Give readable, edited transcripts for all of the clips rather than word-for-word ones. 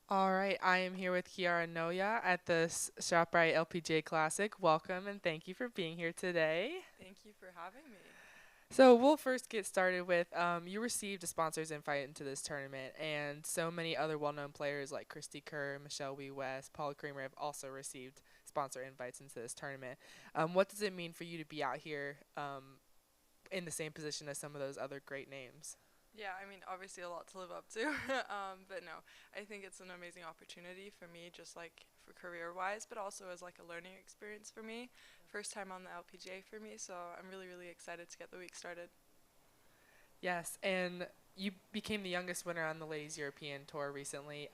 All right, I am here with Chiara Noja at the ShopRite LPGA Classic. Welcome and thank you for being here today. Thank you for having me. So we'll first get started with you received a sponsor's invite into this tournament, and so many other well-known players like Christy Kerr, Michelle Wee West, Paula Creamer have also received sponsor invites into this tournament. What does it mean for you to be out here in the same position as some of those other great names? Yeah, I mean, obviously a lot to live up to, but no, I think it's an amazing opportunity for me, just like for career-wise, but also as like a learning experience for me. First time on the LPGA for me, so I'm really, really excited to get the week started. Yes, and you became the youngest winner on the Ladies European Tour recently.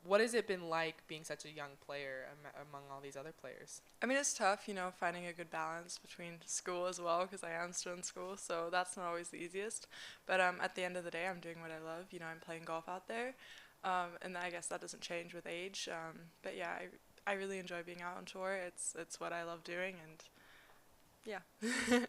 What has it been like being such a young player among all these other players? I mean, it's tough, finding a good balance between school as well, because I am still in school, so that's not always the easiest. But at the end of the day, I'm doing what I love. I'm playing golf out there, and I guess that doesn't change with age. But yeah, I really enjoy being out on tour. It's what I love doing, and yeah.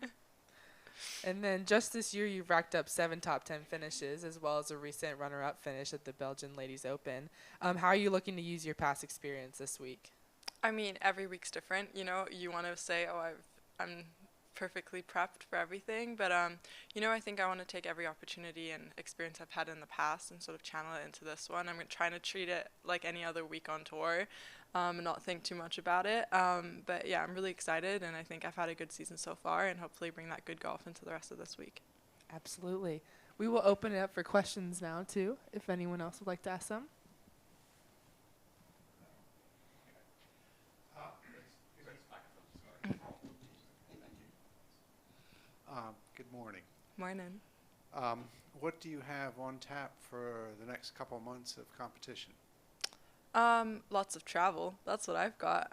And then just this year, you've racked up 7 top 10 finishes, as well as a recent runner-up finish at the Belgian Ladies Open. How are you looking to use your past experience this week? I mean, every week's different. You want to say, "Oh, I'm perfectly prepped for everything," but I think I want to take every opportunity and experience I've had in the past and sort of channel it into this one. I'm trying to treat it like any other week on tour, and not think too much about it. But yeah, I'm really excited, and I think I've had a good season so far, and hopefully bring that good golf into the rest of this week. Absolutely. We will open it up for questions now, too, if anyone else would like to ask some. Good morning. Morning. Um, what do you have on tap for the next couple of months of competition? Lots of travel. That's what I've got.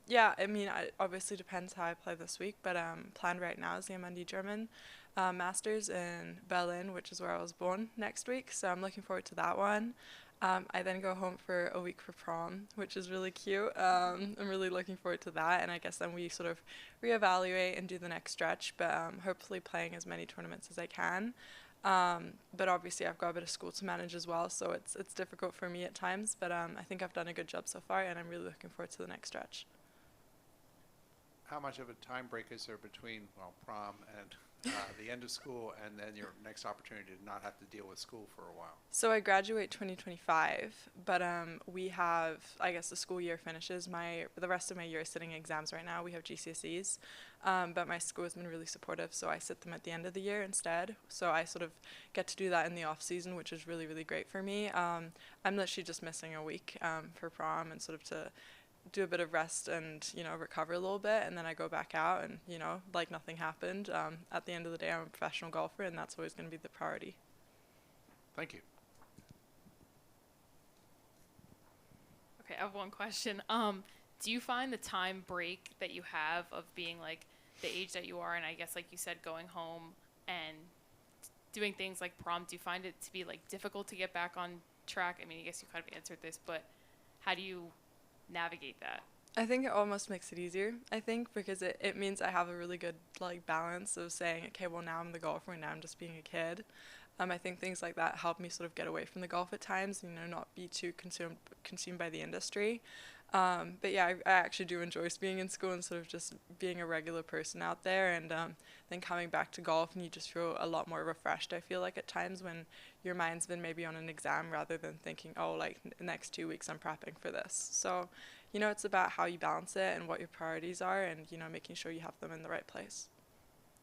Yeah, I mean, it obviously depends how I play this week, but planned right now is the MND German Masters in Berlin, which is where I was born, next week. So I'm looking forward to that one. I then go home for a week for prom, which is really cute. I'm really looking forward to that, and I guess then we sort of reevaluate and do the next stretch, but hopefully playing as many tournaments as I can. But obviously I've got a bit of school to manage as well, so it's difficult for me at times. But I think I've done a good job so far, and I'm really looking forward to the next stretch. How much of a time break is there between, well, prom and the end of school and then your next opportunity to not have to deal with school for a while? So I graduate 2025, but we have, I guess the school year finishes. The rest of my year is sitting exams right now. We have GCSEs, but my school has been really supportive, so I sit them at the end of the year instead. So I sort of get to do that in the off season, which is really, really great for me. I'm literally just missing a week for prom and sort of to do a bit of rest and recover a little bit, and then I go back out and like nothing happened. At the end of the day, I'm a professional golfer, and that's always going to be the priority. Thank you. Okay, I have one question. Do you find the time break that you have of being like the age that you are, and I guess like you said, going home and doing things like prom, do you find it to be like difficult to get back on track? I mean, I guess you kind of answered this, but how do you navigate that? I think it almost makes it easier, I think, because it means I have a really good like balance of saying, okay, well now I'm the golfer and now I'm just being a kid. I think things like that help me sort of get away from the golf at times, not be too consumed by the industry. But yeah, I actually do enjoy being in school and sort of just being a regular person out there, and then coming back to golf and you just feel a lot more refreshed. I feel like at times when your mind's been maybe on an exam rather than thinking, oh, like the next 2 weeks I'm prepping for this. So, it's about how you balance it and what your priorities are, and making sure you have them in the right place.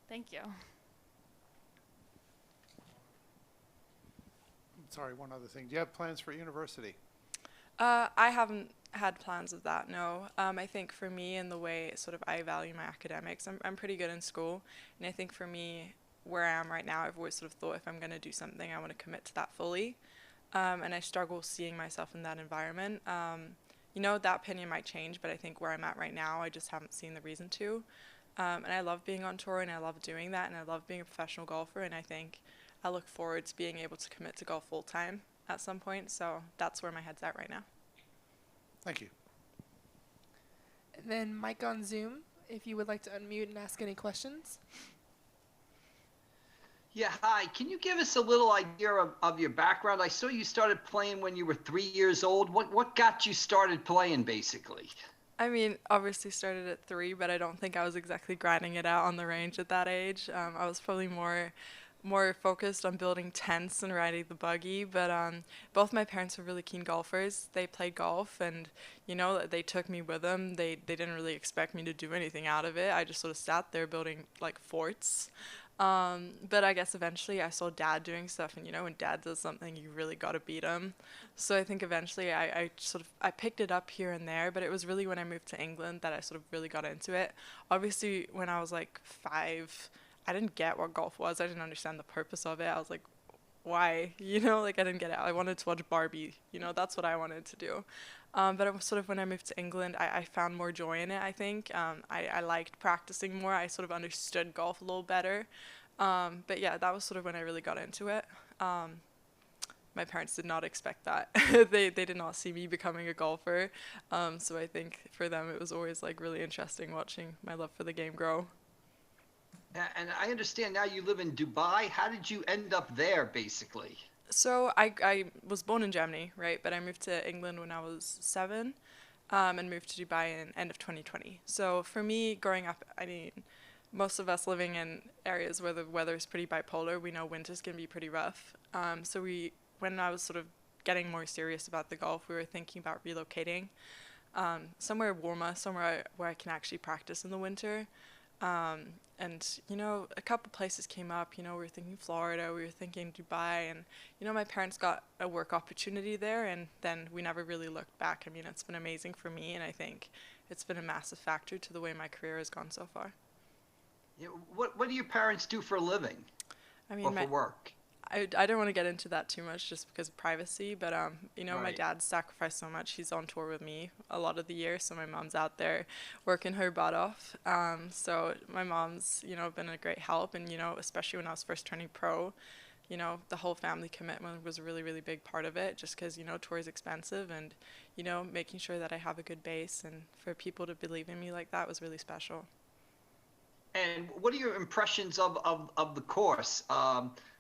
Thank you. Sorry, one other thing. Do you have plans for university? I haven't had plans of that, no. I think for me and the way sort of I value my academics, I'm pretty good in school. And I think for me, where I am right now, I've always sort of thought if I'm going to do something, I want to commit to that fully. And I struggle seeing myself in that environment. That opinion might change, but I think where I'm at right now, I just haven't seen the reason to. And I love being on tour and I love doing that and I love being a professional golfer, and I think I look forward to being able to commit to golf full time at some point. So that's where my head's at right now. Thank you. And then Mike on Zoom, if you would like to unmute and ask any questions. Yeah, hi. Can you give us a little idea of your background? I saw you started playing when you were 3 years old. What got you started playing, basically? I mean, obviously started at 3, but I don't think I was exactly grinding it out on the range at that age. I was probably more focused on building tents and riding the buggy. But both my parents were really keen golfers. They played golf, and they took me with them. They didn't really expect me to do anything out of it. I just sort of sat there building like forts. But I guess eventually I saw dad doing stuff, and when dad does something, you really got to beat him. So I think eventually I picked it up here and there, but it was really when I moved to England that I sort of really got into it. Obviously, when I was like 5, I didn't get what golf was. I didn't understand the purpose of it. I was like, why? Like I didn't get it. I wanted to watch Barbie. That's what I wanted to do. But it was sort of when I moved to England, I found more joy in it, I think. I liked practicing more. I sort of understood golf a little better. But yeah, that was sort of when I really got into it. My parents did not expect that. They did not see me becoming a golfer. So I think for them it was always like really interesting watching my love for the game grow. And I understand now you live in Dubai. How did you end up there, basically? So I was born in Germany, right? But I moved to England when I was 7, and moved to Dubai in end of 2020. So for me, growing up, I mean, most of us living in areas where the weather is pretty bipolar, we know winters can be pretty rough. When I was sort of getting more serious about the golf, we were thinking about relocating somewhere warmer, somewhere where I can actually practice in the winter. And a couple places came up. We were thinking Florida, we were thinking Dubai, and my parents got a work opportunity there, and then we never really looked back. I mean, it's been amazing for me, and I think it's been a massive factor to the way my career has gone so far. Yeah, what do your parents do for a living I or mean, for work? I don't want to get into that too much just because of privacy, but my Right. dad sacrificed so much. He's on tour with me a lot of the year, so my mom's out there working her butt off. So my mom's been a great help, and especially when I was first turning pro, the whole family commitment was a really, really big part of it, just because tour is expensive, and making sure that I have a good base and for people to believe in me like that was really special. And what are your impressions of the course,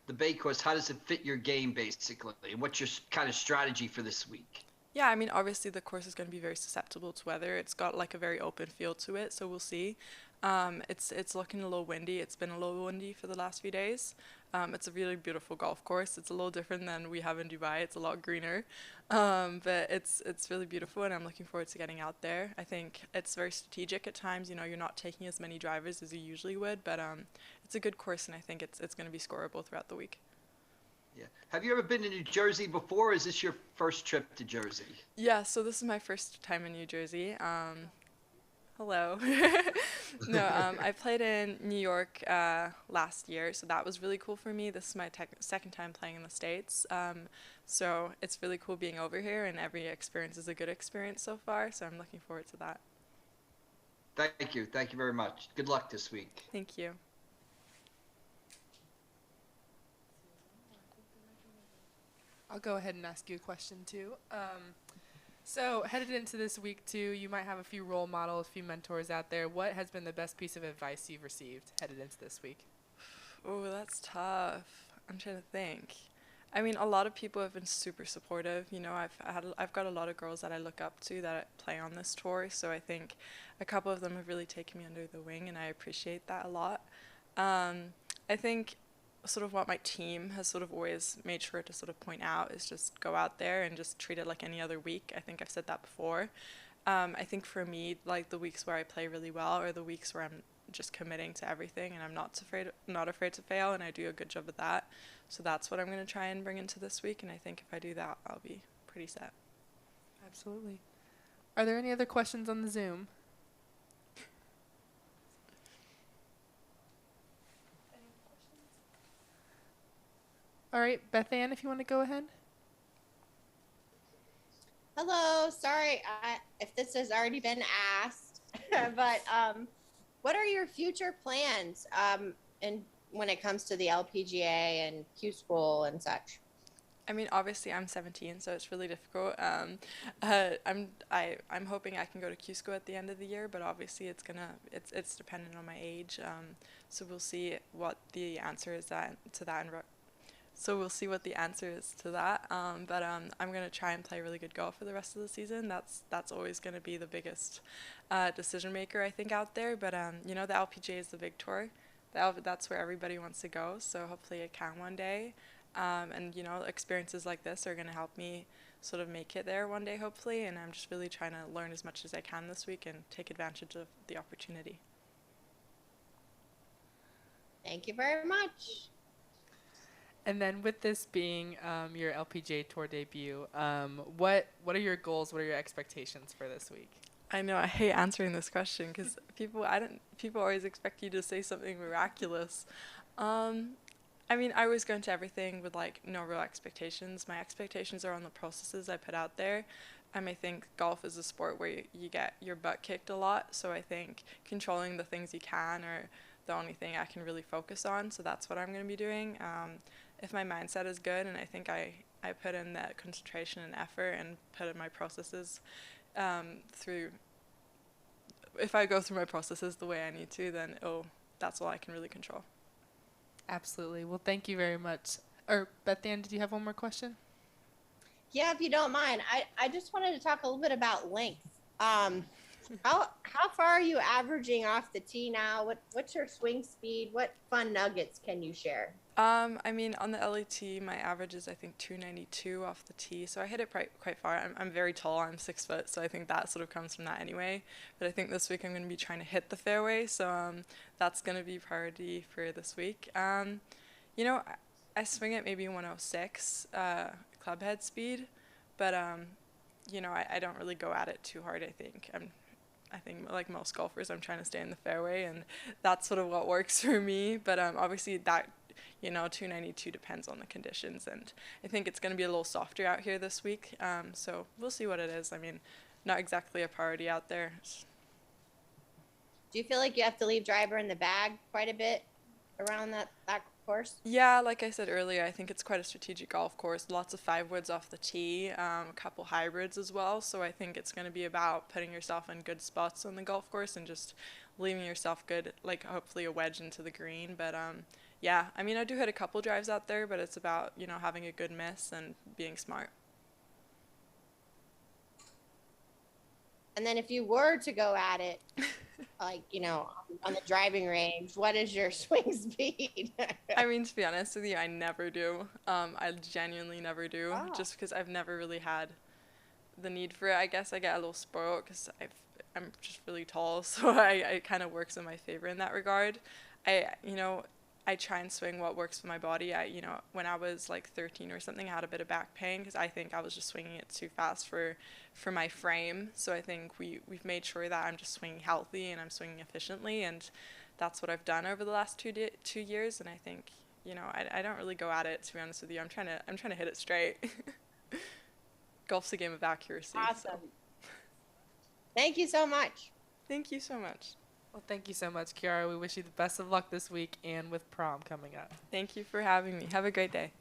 the Bay course? How does it fit your game, basically? And what's your kind of strategy for this week? Yeah, I mean, obviously the course is going to be very susceptible to weather. It's got like a very open feel to it, so we'll see. It's looking a little windy. It's been a little windy for the last few days. It's a really beautiful golf course. It's a little different than we have in Dubai. It's a lot greener, but it's really beautiful, and I'm looking forward to getting out there. I think it's very strategic at times. You're not taking as many drivers as you usually would, but it's a good course, and I think it's going to be scoreable throughout the week. Yeah. Have you ever been to New Jersey before, or is this your first trip to Jersey? Yeah, so this is my first time in New Jersey. Hello. No, I played in New York last year, so that was really cool for me. This is my second time playing in the States. So it's really cool being over here, and every experience is a good experience so far, so I'm looking forward to that. Thank you. Thank you very much. Good luck this week. Thank you. I'll go ahead and ask you a question too. So headed into this week too, you might have a few role models, a few mentors out there. What has been the best piece of advice you've received headed into this week? Oh, that's tough. I'm trying to think. I mean, a lot of people have been super supportive. I've got a lot of girls that I look up to that play on this tour, so I think a couple of them have really taken me under the wing, and I appreciate that a lot. I think sort of what my team has sort of always made sure to sort of point out is just go out there and just treat it like any other week. I think I've said that before. I think for me, like the weeks where I play really well are the weeks where I'm just committing to everything and I'm not afraid to fail, and I do a good job of that. So that's what I'm going to try and bring into this week, and I think if I do that, I'll be pretty set. Absolutely. Are there any other questions on the Zoom? All right, Beth Ann, if you want to go ahead. Hello, sorry if this has already been asked, but what are your future plans and when it comes to the LPGA and Q School and such? I mean, obviously I'm 17, so it's really difficult. I'm hoping I can go to Q school at the end of the year, but obviously it's dependent on my age. So we'll see what the answer is to that. So we'll see what the answer is to that. But I'm gonna try and play really good golf for the rest of the season. That's always gonna be the biggest decision maker I think out there. But you know, the LPGA is the big tour. That's where everybody wants to go. So hopefully I can one day. And you know, experiences like this are going to help me sort of make it there one day, hopefully. And I'm just really trying to learn as much as I can this week and take advantage of the opportunity. Thank you very much. And then with this being your LPGA Tour debut, what are your goals? What are your expectations for this week? I know I hate answering this question because people always expect you to say something miraculous. I mean, I always go into everything with like no real expectations. My expectations are on the processes I put out there. I think golf is a sport where you get your butt kicked a lot. So I think controlling the things you can are the only thing I can really focus on. So that's what I'm going to be doing. If my mindset is good and I think I put in that concentration and effort and put in my processes if I go through my processes the way I need to, then that's all I can really control. Absolutely. Well, thank you very much. Or Beth Ann, did you have one more question? Yeah, if you don't mind, I just wanted to talk a little bit about length. How far are you averaging off the tee now? What's your swing speed? What fun nuggets can you share? I mean, on the LET, my average is I think 292 off the tee, so I hit it quite far. I'm very tall. I'm 6 foot, so I think that sort of comes from that anyway. But I think this week I'm going to be trying to hit the fairway, so that's going to be priority for this week. You know, I swing at maybe 106 club head speed, but you know, I don't really go at it too hard. I think like most golfers, I'm trying to stay in the fairway, and that's sort of what works for me. But obviously that, you know, 292 depends on the conditions, and I think it's going to be a little softer out here this week. So we'll see what it is. I mean, not exactly a priority out there. Do you feel like you have to leave driver in the bag quite a bit around that course? Yeah, like I said earlier, I think it's quite a strategic golf course. Lots of 5-woods off the tee, a couple hybrids as well. So I think it's going to be about putting yourself in good spots on the golf course and just leaving yourself good, like hopefully a wedge into the green. But yeah, I mean, I do hit a couple drives out there, but it's about, you know, having a good miss and being smart. And then if you were to go at it, like, you know, on the driving range, what is your swing speed? I mean, to be honest with you, I never do. I genuinely never do, just because I've never really had the need for it. I guess I get a little spoiled because I'm just really tall, so it kind of works in my favor in that regard. I try and swing what works for my body. When I was like 13 or something, I had a bit of back pain because I think I was just swinging it too fast for my frame. So I think we've made sure that I'm just swinging healthy and I'm swinging efficiently, and that's what I've done over the last 2 years. And I think, you know, I don't really go at it, to be honest with you. I'm trying to hit it straight. Golf's a game of accuracy. Awesome. So. Thank you so much. Thank you so much. Well, thank you so much, Chiara. We wish you the best of luck this week and with prom coming up. Thank you for having me. Have a great day.